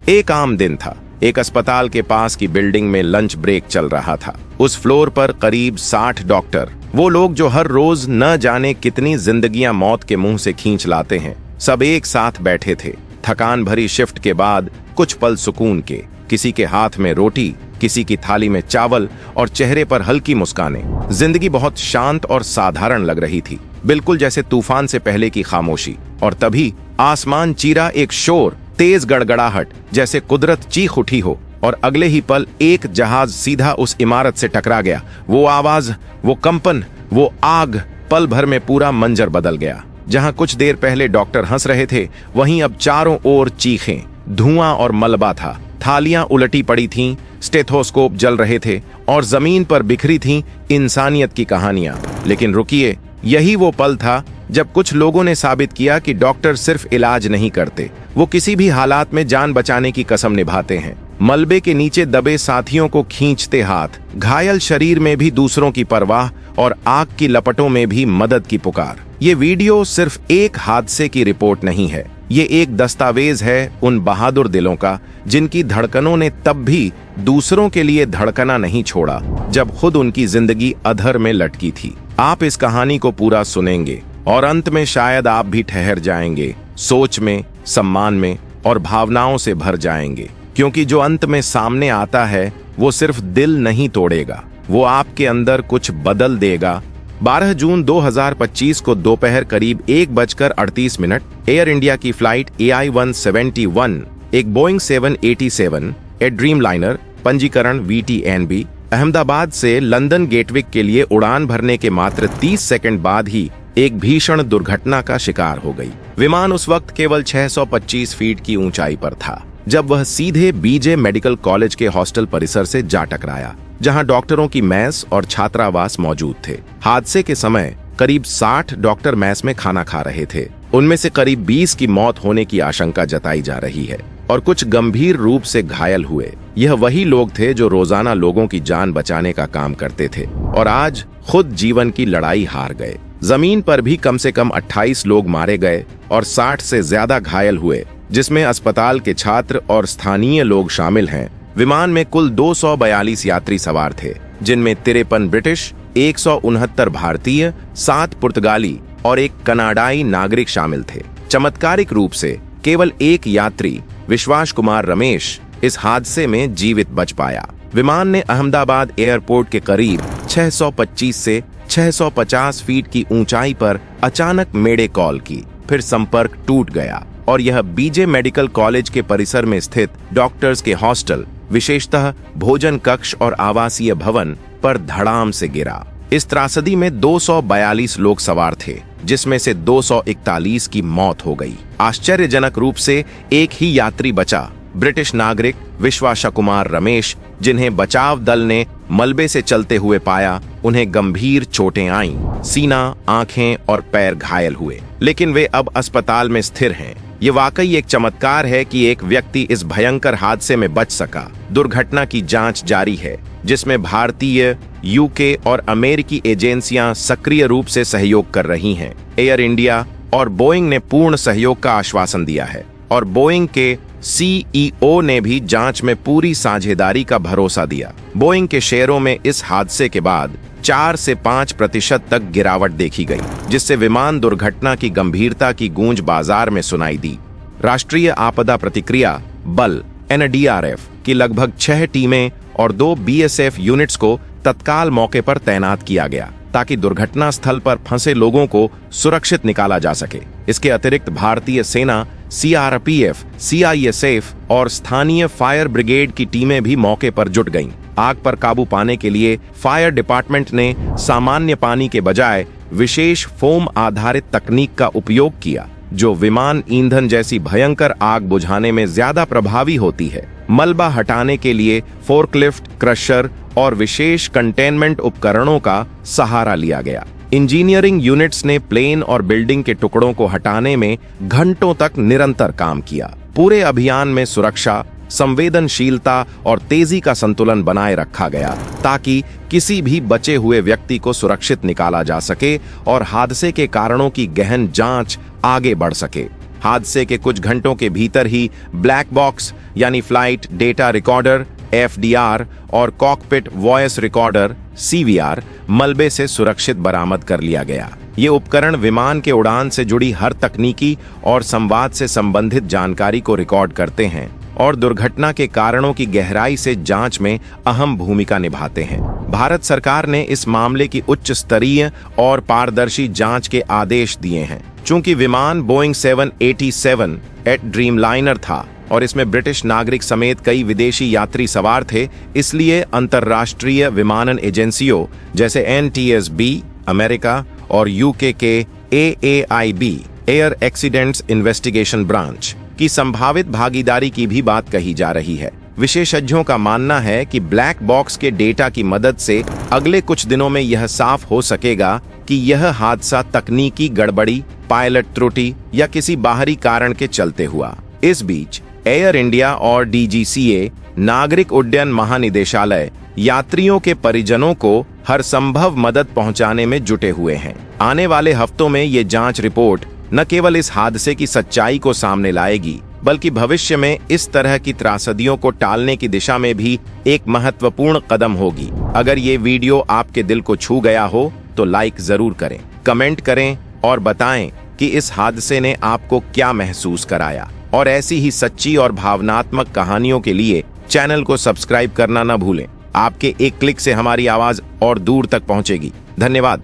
एक आम दिन था। एक अस्पताल के पास की बिल्डिंग में लंच ब्रेक चल रहा था। उस फ्लोर पर करीब 60 डॉक्टर, वो लोग जो हर रोज न जाने कितनी जिंदगियां मौत के मुंह से खींच लाते हैं, सब एक साथ बैठे थे। थकान भरी शिफ्ट के बाद कुछ पल सुकून के। किसी के हाथ में रोटी, किसी की थाली में चावल और चेहरे पर हल्की मुस्कानें। जिंदगी बहुत शांत और साधारण लग रही थी, बिल्कुल जैसे तूफान से पहले की खामोशी। और तभी आसमान चीरा एक शोर, तेज गड़गड़ाहट, जैसे कुदरत चीख उठी हो। और अगले ही पल एक जहाज सीधा उस इमारत से टकरा गया। वो आवाज, वो कंपन, वो आग, पल भर में पूरा मंजर बदल गया। जहां कुछ देर पहले डॉक्टर हंस रहे थे, वहीं अब चारों ओर चीखें, धुआं और मलबा था। थालियां उलटी पड़ी थीं, स्टेथोस्कोप जल रहे थे और जमीन पर बिखरी थीं इंसानियत की कहानियां। लेकिन रुकिए, यही वो पल था जब कुछ लोगों ने साबित किया कि डॉक्टर सिर्फ इलाज नहीं करते, वो किसी भी हालात में जान बचाने की कसम निभाते हैं। मलबे के नीचे दबे साथियों को खींचते हाथ, घायल शरीर में भी दूसरों की परवाह और आग की लपटों में भी मदद की पुकार। ये वीडियो सिर्फ एक हादसे की रिपोर्ट नहीं है, ये एक दस्तावेज है उन बहादुर दिलों का जिनकी धड़कनों ने तब भी दूसरों के लिए धड़कना नहीं छोड़ा जब खुद उनकी जिंदगी अधर में लटकी थी। आप इस कहानी को पूरा सुनेंगे और अंत में शायद आप भी ठहर जाएंगे, सोच में, सम्मान में और भावनाओं से भर जाएंगे। क्योंकि जो अंत में सामने आता है वो सिर्फ दिल नहीं तोड़ेगा, वो आपके अंदर कुछ बदल देगा। 12 जून 2025 को दोपहर करीब 1:38 एयर इंडिया की फ्लाइट AI-171, एक बोइंग 787 ए ड्रीम लाइनर, पंजीकरण VTNB, अहमदाबाद से लंदन गेटविक के लिए उड़ान भरने के मात्र 30 सेकंड बाद ही एक भीषण दुर्घटना का शिकार हो गई। विमान उस वक्त केवल 625 फीट की ऊंचाई पर था जब वह सीधे BJ मेडिकल कॉलेज के हॉस्टल परिसर से जा टकराया, जहां डॉक्टरों की मैस और छात्रावास मौजूद थे। हादसे के समय करीब 60 डॉक्टर मैस में खाना खा रहे थे। उनमें से करीब 20 की मौत होने की आशंका जताई जा रही है और कुछ गंभीर रूप से घायल हुए। यह वही लोग थे जो रोजाना लोगों की जान बचाने का काम करते थे और आज खुद जीवन की लड़ाई हार गए। जमीन पर भी कम से कम 28 लोग मारे गए और 60 से ज्यादा घायल हुए, जिसमें अस्पताल के छात्र और स्थानीय लोग शामिल हैं। विमान में कुल 242 यात्री सवार थे, जिनमें 53 ब्रिटिश, 169 भारतीय, 7 पुर्तगाली और एक कनाडाई नागरिक शामिल थे। चमत्कारिक रूप से केवल एक यात्री, विश्वास कुमार रमेश, इस हादसे में जीवित बच पाया। विमान ने अहमदाबाद एयरपोर्ट के करीब 625 से 650 फीट की ऊंचाई पर अचानक मेडे कॉल की, फिर संपर्क टूट गया और यह BJ मेडिकल कॉलेज के परिसर में स्थित डॉक्टर्स के हॉस्टल, विशेषतः भोजन कक्ष और आवासीय भवन पर धड़ाम से गिरा। इस त्रासदी में 242 लोग सवार थे, जिसमें से 241 की मौत हो गई। आश्चर्यजनक रूप से एक ही यात्री बचा, ब्रिटिश नागरिक विश्वास कुमार रमेश, जिन्हें बचाव दल ने मलबे से चलते हुए पाया। उन्हें गंभीर चोटें आईं, सीना, आंखें और पैर घायल हुए, लेकिन वे अब अस्पताल में स्थिर हैं। ये वाकई एक चमत्कार है कि एक व्यक्ति इस भयंकर हादसे में बच सका। दुर्घटना की जांच जारी है, जिसमें भारतीय, UK और अमेरिकी एजेंसियां सक्रिय रूप से सहयोग कर रही हैं। एयर इंडिया और बोइंग ने पूर्ण सहयोग का आश्वासन दिया है और बोइंग के CEO ने भी जांच में पूरी साझेदारी का भरोसा दिया। बोइंग के शेयरों में इस हादसे के बाद 4 से 5% तक गिरावट देखी गई, जिससे विमान दुर्घटना की गंभीरता की गूंज बाजार में सुनाई दी। राष्ट्रीय आपदा प्रतिक्रिया बल NDRF की लगभग 6 टीमें और 2 BSF यूनिट्स को तत्काल मौके पर तैनात किया गया, ताकि दुर्घटना स्थल पर फंसे लोगों को सुरक्षित निकाला जा सके। इसके अतिरिक्त भारतीय सेना, CRPF, CISF और स्थानीय फायर ब्रिगेड की टीमें भी मौके पर जुट गईं। आग पर काबू पाने के लिए फायर डिपार्टमेंट ने सामान्य पानी के बजाय विशेष फोम आधारित तकनीक का उपयोग किया, जो विमान ईंधन जैसी भयंकर आग बुझाने में ज्यादा प्रभावी होती है। मलबा हटाने के लिए फोर्कलिफ्ट, क्रशर और विशेष कंटेनमेंट उपकरणों का सहारा लिया गया। इंजीनियरिंग यूनिट्स ने प्लेन और बिल्डिंग के टुकड़ों को हटाने में घंटों तक निरंतर काम किया। पूरे अभियान में सुरक्षा, संवेदनशीलता और तेजी का संतुलन बनाए रखा गया, ताकि किसी भी बचे हुए व्यक्ति को सुरक्षित निकाला जा सके और हादसे के कारणों की गहन जांच आगे बढ़ सके। हादसे के कुछ घंटों के भीतर ही ब्लैक बॉक्स यानी फ्लाइट डेटा रिकॉर्डर FDR और कॉकपिट वॉइस रिकॉर्डर CVR मलबे से सुरक्षित बरामद कर लिया गया। ये उपकरण विमान के उड़ान से जुड़ी हर तकनीकी और संवाद से संबंधित जानकारी को रिकॉर्ड करते हैं और दुर्घटना के कारणों की गहराई से जांच में अहम भूमिका निभाते हैं। भारत सरकार ने इस मामले की उच्च स्तरीय और पारदर्शी जांच के आदेश दिए हैं। चूंकि विमान बोइंग 787 एट ड्रीमलाइनर था और इसमें ब्रिटिश नागरिक समेत कई विदेशी यात्री सवार थे, इसलिए अंतर्राष्ट्रीय विमानन एजेंसियों जैसे NTSB अमेरिका और UK के AAIB air accidents investigation branch की संभावित भागीदारी की भी बात कही जा रही है। विशेषज्ञों का मानना है कि ब्लैक बॉक्स के डेटा की मदद से अगले कुछ दिनों में यह साफ हो सकेगा कि यह हादसा तकनीकी गड़बड़ी, पायलट त्रुटि या किसी बाहरी कारण के चलते हुआ। इस बीच एयर इंडिया और DGCA नागरिक उड्डयन महानिदेशालय यात्रियों के परिजनों को हर संभव मदद पहुंचाने में जुटे हुए हैं। आने वाले हफ्तों में ये जांच रिपोर्ट न केवल इस हादसे की सच्चाई को सामने लाएगी, बल्कि भविष्य में इस तरह की त्रासदियों को टालने की दिशा में भी एक महत्वपूर्ण कदम होगी। अगर ये वीडियो आपके दिल को छू गया हो तो लाइक जरूर करें, कमेंट करें और बताएं कि इस हादसे ने आपको क्या महसूस कराया। और ऐसी ही सच्ची और भावनात्मक कहानियों के लिए चैनल को सब्सक्राइब करना न भूलें। आपके एक क्लिक से हमारी आवाज और दूर तक पहुंचेगी। धन्यवाद।